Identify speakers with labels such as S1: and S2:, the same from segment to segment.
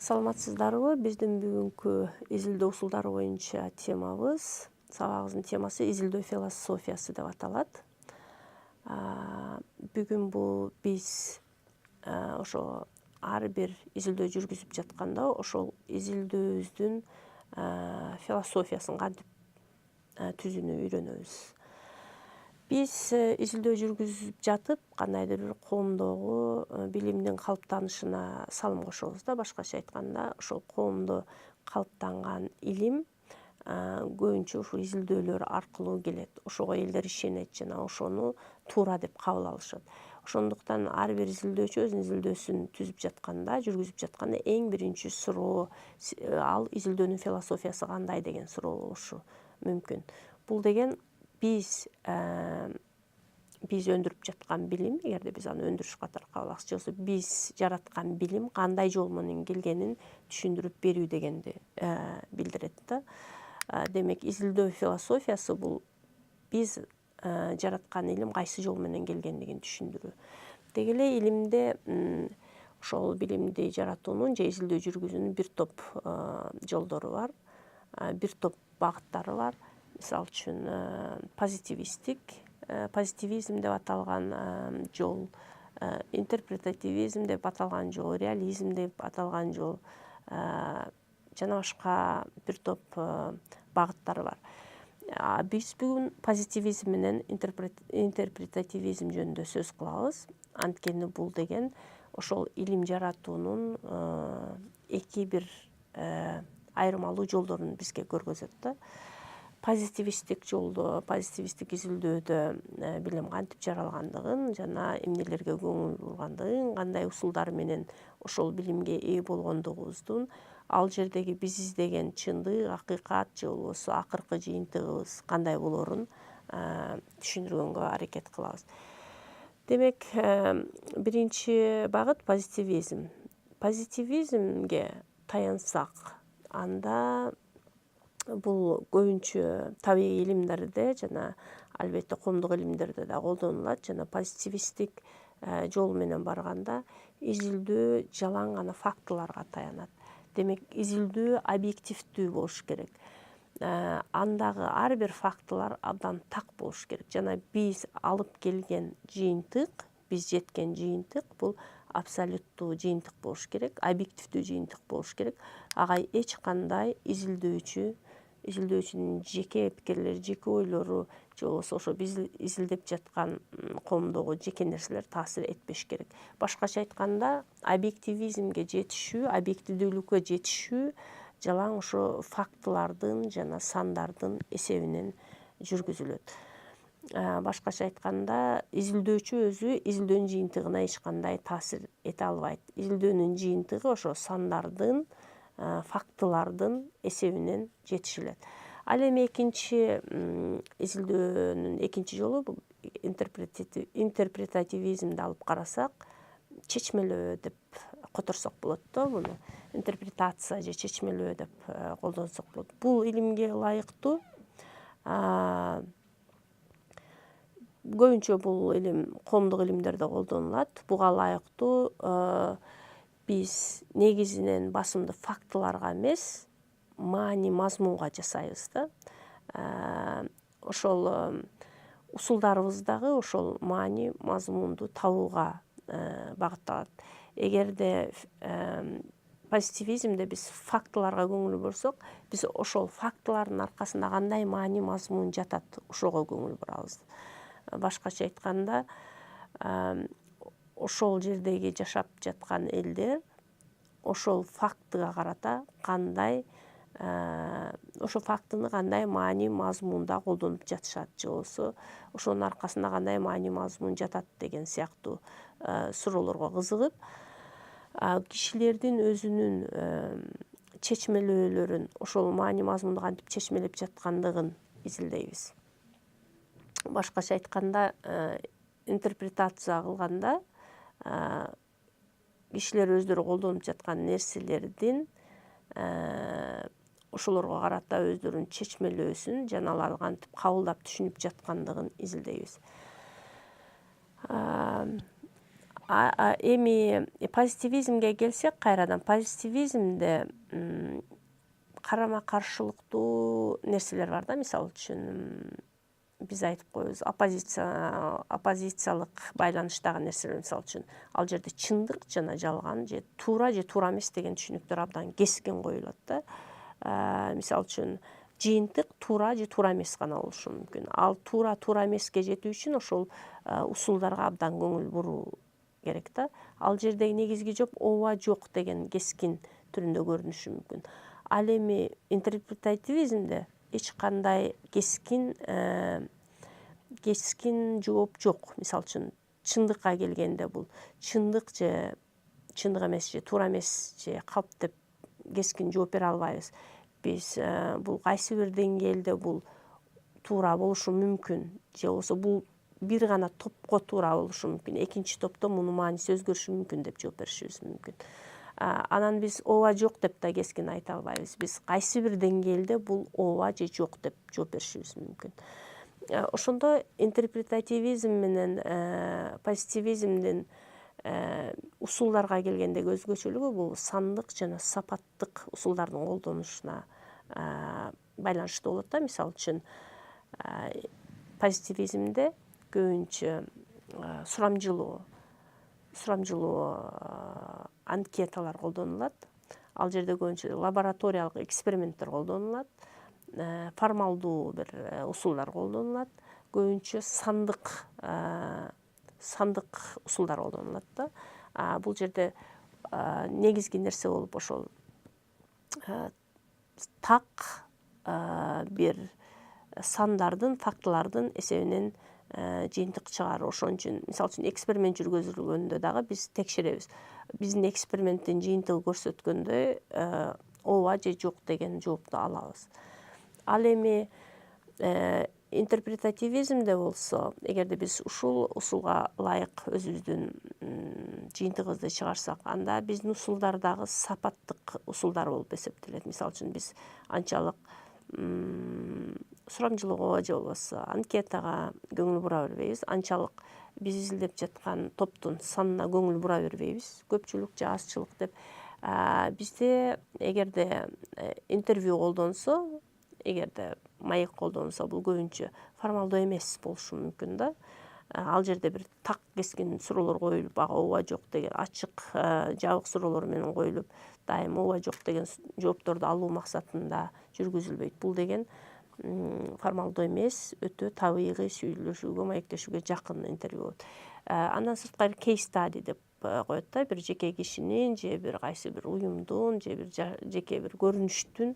S1: Саламатсыздарбы? Биздин бүгүнкү изилдөө усулдары боюнча темабыз, сабагыбыздын темасы изилдөө философиясы деп аталат. Бүгүн бул биз ошо ар бир изилдөө жүргүзүп жатканда ошол изилдөөбүздүн философиясын кантип түзүүнү үйрөнөбүз. Биз изилдөө жүргүзүп жатып, кандайдыр бир коомдогу билимдин калыптанышына салым кошобуз да. Башкача айтканда, ошол коомдо калыптанган илим көбүнчө ушул изилдөөлөр аркылуу келет. Ошого элдер ишенет жана ошону туура деп кабыл алышат. Ошондуктан ар бир изилдөөчү өзүнүн изилдөөсүн түзүп жатканда, жүргүзүп жатканда эң биринчи суроо ал изилдөөнүн философиясы кандай деген суроо болушу мүмкүн. Бул деген биз өндүрүп жаткан билим, эгерде биз аны өндүрүш катары кабыл алсак, же болбосо биз жараткан билим кандай жол менен келгенин түшүндүрүп берүү дегенди билдирет да. Демек, изилдөө философиясы бул биз жараткан илим кайсы жол менен келгендигин түшүндүрүү. Деги эле илимде ошол билимди жаратуунун же изилдөө жүргүзүүнүн бир топ жолдору бар, бир топ багыттары бар. Мисалы үчүн позитивизм деп аталган жол, интерпретативизм деп аталган жол, реализм деп аталган жол жана башка бир топ багыттары бар. Биз бүгүн позитивизм менен интерпретативизм жөнүндө сөз кылабыз. Анткени бул деген ошол илим жаратуунун эки бир айырмалуу жолдорун бизге көргөзөт да. Позитивисттик жолдо, позитивисттик изилдөөдө билим кантип жаралгандыгын жана эмнелерге көңүл бургандыгын, кандай усулдар менен ошол билимге ээ болгондугубуздун, ал жердеги биз издеген чындык, акыйкат же болбосо акыркы жыйынтыгыбыз кандай болоорун түшүндүргөнгө аракет кылабыз. Демек, биринчи багыт позитивизм. Позитивизмге таянсак, анда бул көбүнчө табигый илимдерде жана албетте коомдук илимдерде да колдонулат. Жана позитивисттик жол менен барганда изилдөө жалаң гана фактыларга таянат. Демек, изилдөө объективдүү болуш керек. Андагы ар бир фактылар абдан так болуш керек. Жана биз алып келген жыйынтык, биз жеткен жыйынтык бул абсолюттуу жыйынтык болуш керек, объективдүү жыйынтык болуш керек. Ага эч кандай изилдөөчүнүн жеке пикирлери, жеке ойлору же болбосо ошо биз изилдеп жаткан коомдогу жеке нерселер таасир этпеш керек. Башкача айтканда, объективизмге жетишүү, объективдүүлүккө жетишүү жалаң ошо фактылардын жана сандардын эсебинен жүргүзүлөт. Башкача айтканда, изилдөөчү өзү изилдөөнүн жыйынтыгына эч кандай таасир эте албайт. Изилдөөнүн жыйынтыгы ошо сандардын, фактылардын эсебинен жетишилет. Ал эми экинчи изилдөөнүн экинчи жолу бул интерпретативизмди алып карасак, чечмелөө деп которсок болот да муну. Интерпретация же чечмелөө деп колдонсок болот. Бул илимге ылайыктуу. Көбүнчө бул илим коомдук илимдерде колдонулат. Буга ылайыктуу биз негизинен басымды фактыларга эмес, маани мазмунга жасайбыз да. Ошол усулдарыбыз дагы ошол маани мазмунду табууга багытталат. Эгерде позитивизмде биз фактыларга көңүл бурсак, биз ошол фактылардын аркасында кандай маани мазмун жатат, ошого көңүл бурабыз. Башкача айтканда, ошол жердеги жашап жаткан элдер ошол фактыга карата кандай, ошол фактыны кандай маани мазмунда колдонуп жатышат, же болбосо ошонун аркасында кандай маани мазмун жатат деген сыяктуу суроолорго кызыгып, кишилердин өзүнүн чечмелөөлөрүн, ошол маани мазмунду кантип чечмелеп жаткандыгын изилдейбиз. Башкача айтканда, интерпретация кылганда кишилер өздөрү колдонуп жаткан нерселердин ошолорго карата өздөрүнүн чечмелөөсүн жана аларды кантип кабылдап түшүнүп жаткандыгын изилдейбиз. Эми позитивизмге келсек, кайрадан позитивизмде карама каршылыктуу нерселер бар да. Мисалы үчүн биз айтып коебуз оппозициялык байланыштагы нерселер. Мисалы үчүн ал жерде чындык жана жалган, же туура эмес деген түшүнүктөр абдан кескин коюлат да. Мисалы үчүн жыйынтык туура эмес гана болушу мүмкүн. Ал туура эмеске жетүү үчүн ошол усулдарга абдан көңүл буруу керек да. Ал жердеги негизги жооп ооба жок деген кескин түрүндө көрүнүшү мүмкүн. Ал эми интерпретативизмде эч кандай кескин жооп жок. Мисалы үчүн чындыкка келгенде бул чындык же чындык эмес, же туура эмес, же калп деп кескин жооп бере албайбыз. Биз бул кайсы бир деңгээлде бул туура болушу мүмкүн, же болбосо бул бир гана топко туура болушу мүмкүн, экинчи топто мунун мааниси өзгөрүшү мүмкүн деп жооп беришибиз мүмкүн. Анан биз ооба жок деп да кескин айта албайбыз. Биз кайсы бир деңгээлде бул ооба же жок деп жооп беришибиз мүмкүн. Ошондо интерпретативизм менен позитивизмдин усулдарга келгендеги өзгөчөлүгү бул сандык жана сапаттык усулдардын колдонушуна байланыштуу болот да. Мисалы үчүн позитивизмде көбүнчө сурамжылоо анкеталар колдонулат. Ал жерде көбүнчө лабораториялык эксперименттер колдонулат, формалдуу бир усулдар колдонулат, көбүнчө сандык усулдар колдонулат да. Бул жерде негизги нерсе болуп ошол так бир сандардын, фактылардын эсебинен жыйынтык чыгаруу. Ошон үчүн мисалы үчүн эксперимент жүргүзүлгөндө дагы биз текшеребиз. Биздин эксперименттин жыйынтыгы көрсөткөндөй ооба же жок деген жоопту алабыз. Ал эми интерпретативизмде болсо, эгерде биз ушул усулга ылайык өзүбүздүн жыйынтыгыбызды чыгарсак, анда биздин усулдар дагы сапаттык усулдар болуп эсептелет. Мисалы үчүн биз анчалык сурамжылоого же болбосо анкетага көңүл бура бербейбиз. Анчалык биз изилдеп жаткан топтун санына көңүл бура бербейбиз. Көпчүлүк же азчылык деп. Бизде эгерде интервью колдонсо, эгерде маек колдонсо, бул көбүнчө формалдуу эмес болушу мүмкүн да. Ал жерде бир так кескин суроолор коюлуп, ага ооба жок деген ачык, жабык суроолор менен коюлуп, дайым ооба жок деген жоопторду алуу максатында жүргүзүлбөйт. Бул деген формалдуу эмес, өтө табигый сүйлөшүүгө, маектешүүгө жакын интервью болот. Андан сырткары кейс стади деп коет да, бир жеке кишинин же бир кайсы бир уюмдун же бир жеке бир көрүнүштүн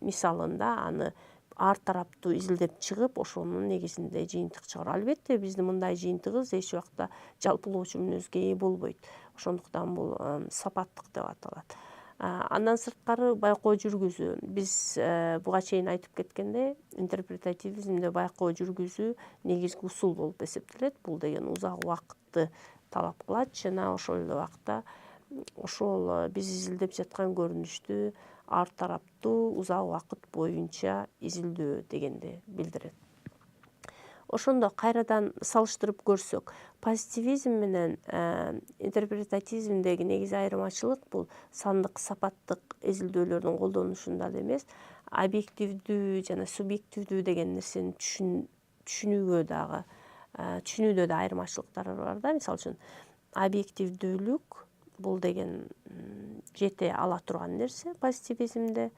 S1: мисалында аны ар тараптуу изилдеп чыгып, ошонун негизинде жыйынтык чыгаруу. Албетте, биздин мындай жыйынтыгыбыз эч убакта жалпылоочу мүнөзгө ээ болбойт. Ошондуктан бул сапаттык деп аталат. Андан сырткары байкоо жүргүзүү. Биз буга чейин айтып кеткендей, интерпретативизмде байкоо жүргүзүү негизги усул болуп эсептелет. Бул деген узак убакытты талап кылат жана ошол эле убакта ошол биз изилдеп жаткан көрүнүштү ар тараптуу узак убакыт боюнча изилдөө дегенди билдирет. Ошондо кайрадан салыштырып көрсөк, позитивизм менен интерпретативизмдеги негизги айырмачылык бул сандык, сапаттык изилдөөлөрдүн колдонушунда эле эмес, объективдүү жана субъективдүү деген нерсени түшүнүүдө да айырмачылыктар бар да. Мисалы үчүн, объективдүүлүк бул деген жете ала турган нерсе позитивизмде.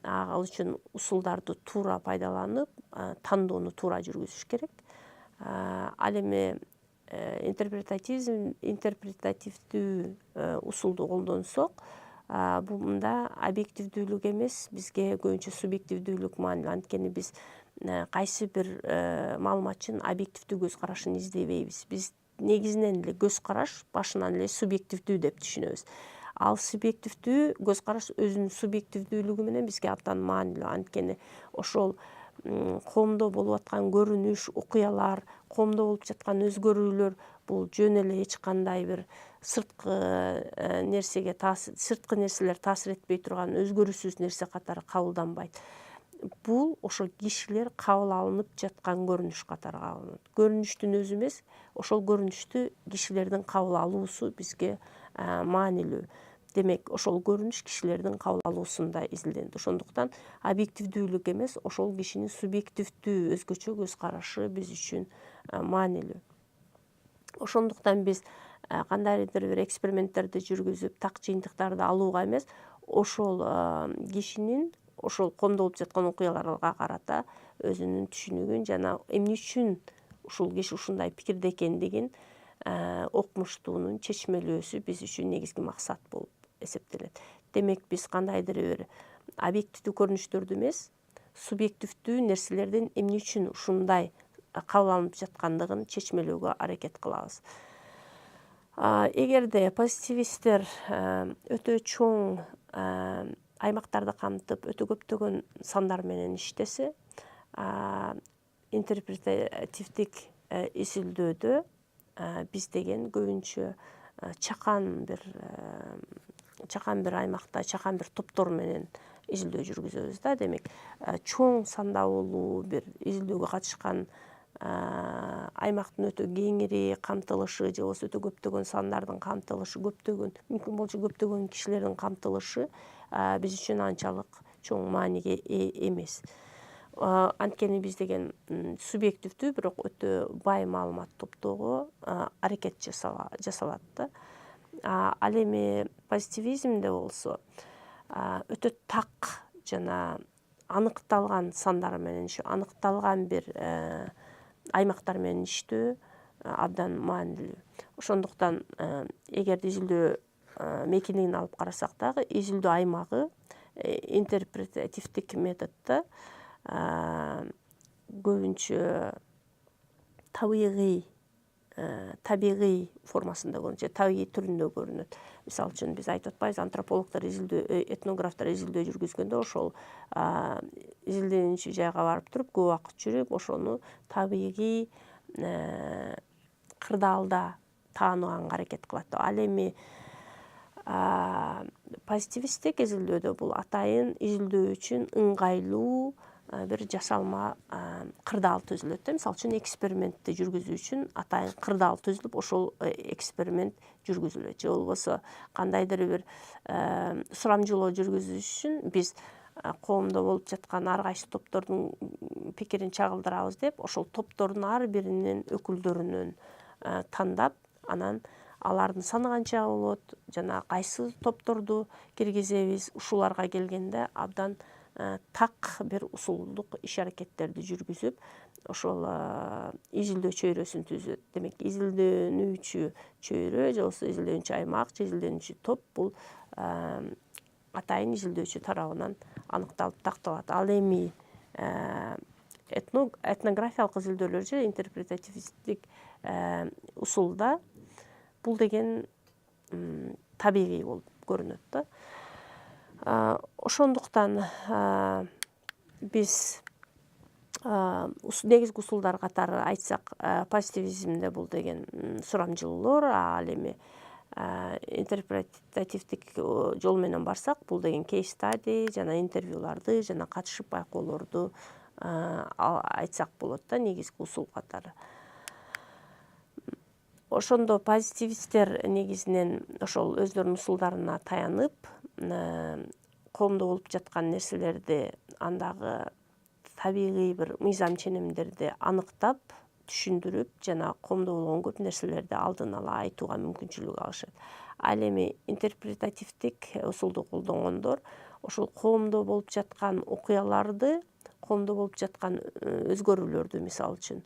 S1: Ал үчүн усулдарды туура пайдаланып, тандоону туура жүргүзүш керек. Ал эми интерпретативдүү усулду колдонсок, мында объективдүүлүк эмес, бизге көбүнчө субъективдүүлүк маанилүү. Анткени биз кайсы бир маалымат үчүн объективдүү көз карашын издебейбиз. Биз негизинен эле көз караш башынан эле субъективдүү деп түшүнөбүз. Ал субъективдүү көз караш өзүнүн субъективдүүлүгү менен бизге абдан маанилүү. Анткени ошол коомдо болуп аткан көрүнүш, окуялар, коомдо болуп жаткан өзгөрүүлөр бул жөн эле эч кандай бир сырткы нерселер таасир этпей турган өзгөрүүсүз нерсе катары кабылданбайт. бул ошол кишилер кабыл алынып жаткан көрүнүш катары кабыл алынат. Көрүнүштүн өзү эмес, ошол көрүнүштү кишилердин кабыл алуусу бизге маанилүү. Демек, ошол көрүнүш кишилердин кабыл алуусунда изилденет. Ошондуктан объективдүүлүк эмес, ошол кишинин субъективдүү өзгөчө көз карашы биз үчүн маанилүү. Ошондуктан биз кандайдыр бир эксперименттерди жүргүзүп, так жыйынтыктарды алууга эмес, ошол кишинин ошол коомдо болуп жаткан окуяларга карата өзүнүн түшүнүгүн жана эмне үчүн ушул киши ушундай пикирде экендигин окумуштуунун чечмелөөсү биз үчүн негизги максат болуп эсептелет. Демек, биз кандайдыр бир объективдүү көрүнүштөрдү эмес, субъективдүү нерселердин эмне үчүн ушундай кабыл алынып жаткандыгын чечмелөөгө аракет кылабыз. Эгерде позитивисттер өтө чоң аймактарды камтып, өтө көптөгөн сандар менен иштесе, интерпретативдик изилдөөдө биз деген көбүнчө чакан бир аймакта, чакан бир топтор менен изилдөө жүргүзөбүз да. Демек, чоң сандалуу бир изилдөөгө катышкан аймактын өтө кеңири камтылышы же болбосо өтө көптөгөн сандардын камтылышы, мүмкүн болчу көптөгөн кишилердин камтылышы биз үчүн анчалык чоң мааниге ээ эмес. Анткени биз деген субъективдүү, бирок өтө бай маалымат топтоого аракет жасалат да. Ал эми позитивизмде болсо өтө так жана аныкталган сандар менен, аныкталган бир аймактар менен иштөө абдан маанилүү. Ошондуктан эгерде изилдөө мейкиндигин алып карасак дагы, изилдөө аймагы интерпретативдик методдо көбүнчө табигый формасында көрүнөт, же табигый түрүндө көрүнөт. Мисалы үчүн биз айтып атпайбыз, антропологдор этнографтар изилдөө жүргүзгөндө ошол изилденүүчү жайга барып туруп, көп убакыт жүрүп, ошону табигый кырдаалда тааныганга аракет кылат. Ал эми позитивисттик изилдөөдө бул атайын изилдөө үчүн ыңгайлуу бир жасалма кырдаал түзүлөт да. Мисалы үчүн экспериментти жүргүзүү үчүн атайын кырдаал түзүлүп, ошол эксперимент жүргүзүлөт. Же болбосо кандайдыр бир сурамжылоо жүргүзүш үчүн биз коомдо болуп жаткан ар кайсы топтордун пикирин чагылдырабыз деп, ошол топтордун ар биринин өкүлдөрүнөн тандап, анан алардын саны канча болот жана кайсы топторду киргизебиз, ушуларга келгенде абдан так бир усулдук иш аракеттерди жүргүзүп, ошол изилдөө чөйрөсүн түзөт. Демек, изилдөнүүчү чөйрө же болбосо изилдөнүүчү аймак же изилдөнүүчү топ бул атайын изилдөөчү тарабынан аныкталып такталат. Ал эми этнографиялык изилдөөлөр же интерпретативдик усулда бул деген табигый болуп көрүнөт да. Ошондуктан биз негизги усулдар катары айтсак, позитивизмде бул деген сурамжылоолор, ал эми интерпретативдик жол менен барсак, бул деген кейс стади жана интервьюларды жана катышып байкоолорду айтсак болот да, негизги усул катары. Ошондо позитивисттер негизинен ошол өздөрүнүн усулдарына таянып, коомдо болуп жаткан нерселерди, андагы табигый бир мыйзам ченемдерди аныктап, түшүндүрүп жана коомдо болгон көп нерселерди алдын ала айтууга мүмкүнчүлүк алышат. Ал эми интерпретативдик усулду колдонгондор ошол коомдо болуп жаткан окуяларды, коомдо болуп жаткан өзгөрүүлөрдү, мисалы үчүн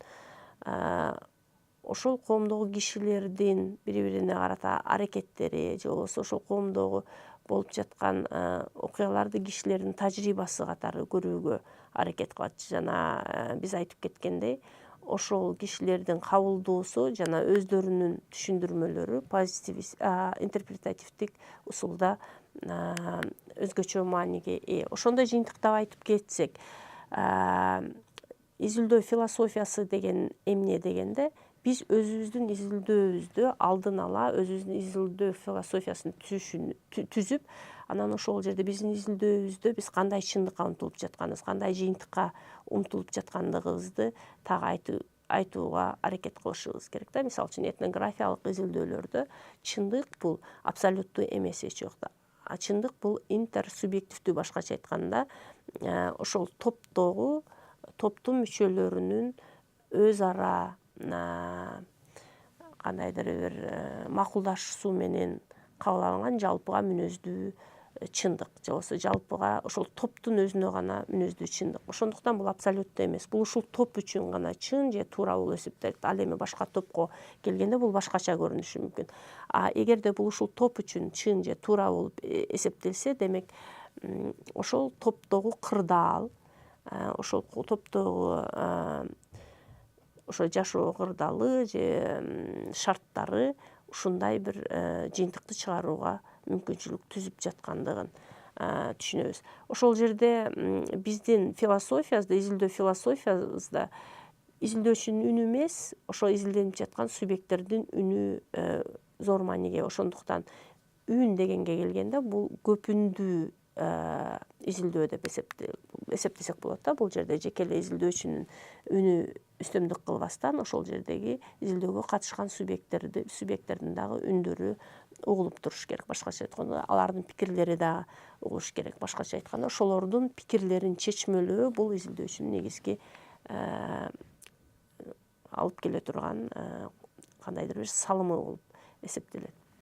S1: ошол коомдогу кишилердин бири-бирине карата аракеттери же болбосо ошол коомдогу болуп жаткан окуяларды кишилердин тажрыйбасы катары көрүүгө аракет кылат. Жана биз айтып кеткендей, ошол кишилердин кабылдоосу жана өздөрүнүн түшүндүрмөлөрү интерпретативдик усулда өзгөчө мааниге ээ. Ошондой жыйынтыктап айтып кетсек, изилдөө философиясы деген эмне дегенде, биз өзүбүздүн изилдөөбүздү алдын ала өзүбүздүн изилдөө философиясын түзүп, анан ошол жерде биздин изилдөөбүздө биз кандай чындыкка умтулуп жатканыбыз, кандай жыйынтыкка умтулуп жаткандыгыбызды так айтууга аракет кылышыбыз керек да. Мисалы үчүн этнографиялык изилдөөлөрдө чындык бул абсолюттуу эмес эч убакта. А чындык бул интерсубъективдүү, башкача айтканда, ошол топтун мүчөлөрүнүн өз ара кандайдыр бир макулдашуусу менен кабыл алынган жалпыга мүнөздүү чындык, же болбосо жалпыга ошол топтун өзүнө гана мүнөздүү чындык. Ошондуктан бул абсолюттуу эмес. Бул ушул топ үчүн гана чын же туура болуп эсептелет. Ал эми башка топко келгенде бул башкача көрүнүшү мүмкүн. А эгерде бул ушул топ үчүн чын же туура болуп эсептелсе, демек ошол топтогу кырдаал, ошол топтогу ошо жашоо кырдаалы же шарттары ушундай бир жыйынтыкты чыгарууга мүмкүнчүлүк түзүп жаткандыгын түшүнөбүз. Ошол жерде биздин философиябызда, изилдөө философиябызда изилдөөчүнүн үнү эмес, ошо изилденип жаткан субъекттердин үнү зор мааниге. Ошондуктан үн дегенге келгенде бул көпүндүү изилдөө деп эсептесек болот да. Бул жерде жеке эле изилдөөчүнүн үнү үстөмдүк кылбастан, ошол жердеги изилдөөгө катышкан субъекттердин дагы үндөрү угулуп туруш керек. Башкача айтканда, алардын пикирлери дагы угулуш керек. Башкача айтканда, ошолордун пикирлерин чечмелөө бул изилдөөчүнүн негизги алып келе турган кандайдыр бир салымы болуп эсептелет.